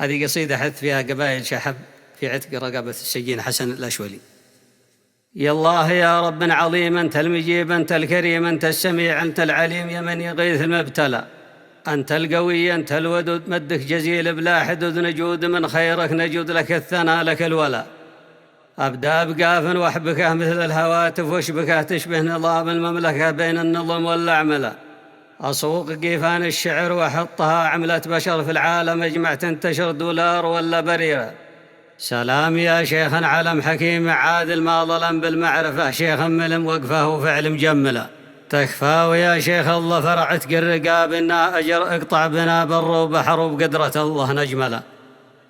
هذه قصيدة حث فيها قبائل شحب في عتق رقبة السجين حسن الأشولي. يا الله يا رب عظيم، أنت المجيب، أنت الكريم، أنت السميع، أنت العليم، يا من يغيث المبتلى، أنت القوي، أنت الودود، مدك جزيل بلا حدود، نجود من خيرك نجود، لك الثناء لك الولا. أبدأ بقاف وحبكه مثل الهواتف، واشبكه تشبه نظام المملكة بين النظم والأعملة. أسوق قيفان الشعر وأحطها عملة بشر في العالم، أجمع تنتشر دولار ولا بريرة. سلام يا شيخ علم حكيم عادل، ما ظلم بالمعرفة، شيخ ملم وقفه وفعل مجملة. تكفى ويا شيخ الظفر عتق الرقاب، إنا أجر اقطع بنا بر وبحر، وبقدرة الله نجمله.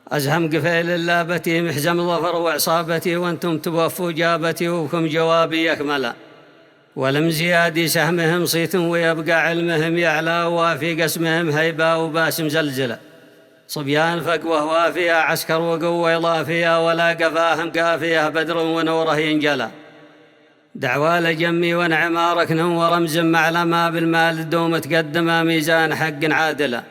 أزهم قفيل اللابتي محزم ظفر وعصابتي، وانتم توفوا جابتي وبكم جوابي يكمله. ولم زيادي سهمهم صيت، ويبقى علمهم يعلى، وفي قسمهم هيبة وباسم زلزلة. صبيان فقوه وافية، عسكر وقوة إضافية، ولا قفاهم قافية، بدر ونوره ينجلى. دعوى لجمي ونعما ركن ورمز معلمة، بالمال دوم تقدم ميزان حق عادلة.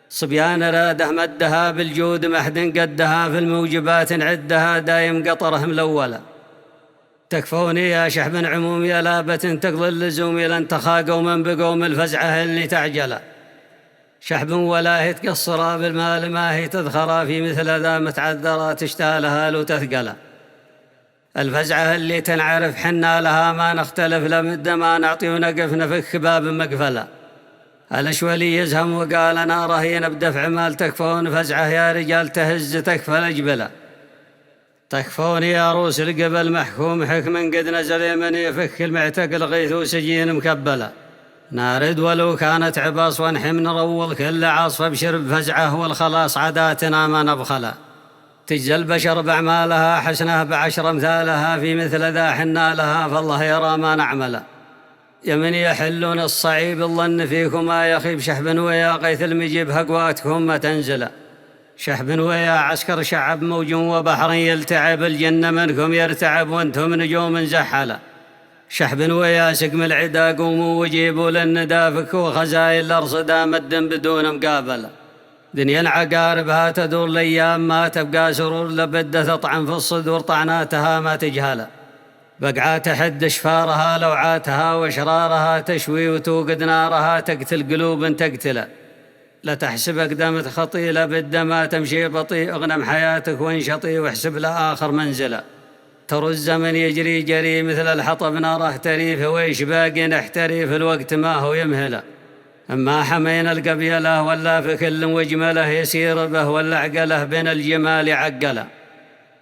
صبيان راده مدها بالجود محد قدها، في الموجبات عدها دايم قطره ملولة. تكفوني يا شحب عموم يا لابة، تقضي اللزوم لن تخاقوا من بقوم الفزعة اللي تعجله. شحب ولا هي تقصرا بالمال، ما هي تذخرا في مثل ذا متعذرة، تشتالها لو تثقله. الفزعة اللي تنعرف حنا لها ما نختلف، لمد ما نعطي ونقف نفك باب مقفله. الأشولي يزهم وقال أنا رهين بدفع مال، تكفون فزعة يا رجال تهز تكفى الأجبلة. تكفون يا روس القبل محكوم حكم قد نزل يمن، يفك المعتقل غيث وسجين مكبلة. نارد ولو كانت عباس ونحم نروض كل عاصف، ابشر بفزعه والخلاص عاداتنا ما نبخله. تجزى البشر بأعمالها حسنة بعشر أمثالها، في مثل ذا حنا لها فالله يرى ما نعمله. يا من يحلون الصعيب الظن فيكم ما يخيب، شحب ويا غيث المجيب هقواتكم ما تنزله. شحب ويا عسكر شعب موج وبحر يلتعب، الجن منكم يرتعب وانتم نجوم زحله. شحب ويا سقم العدا قوموا وجيبوا للندى، فكوا خزايل الأرصدى مد بدون مقابله. دنيا العقارب تدور الأيام، ما تبقى سرور لبدة تطعن في الصدور، طعناتها ما تجهله. بقعة تحد شفارها لوعاتها، واشرارها تشوي وتوقد نارها، تقتل قلوب تقتله. لا تحسب أقدامة خطيلة بالدمى تمشي بطيء، اغنم حياتك وانشطي واحسب لآخر منزله. ترى الزمن يجري جري مثل الحطب، ناره تريف ويش باقي نحتري، في الوقت ما هو يمهله. أما حمينا القبيلة ولا في كل وجمله، يسير به ولا عقله بين الجمال عقله.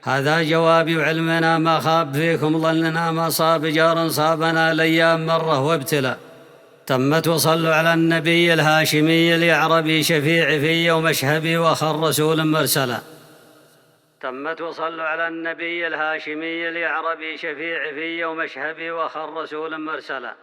هذا جوابي وعلمنا ما خاب فيكم ظننا، ما صاب جار صابنا الأيام مرة وابتلى. تمت وصلوا على النبي الهاشمي اليعربي، شفيع في يوم اشهبي وخر رسول مرسلا. تمت وصلوا على النبي الهاشمي اليعربي، شفيع في يوم اشهبي وخر رسول مرسلا.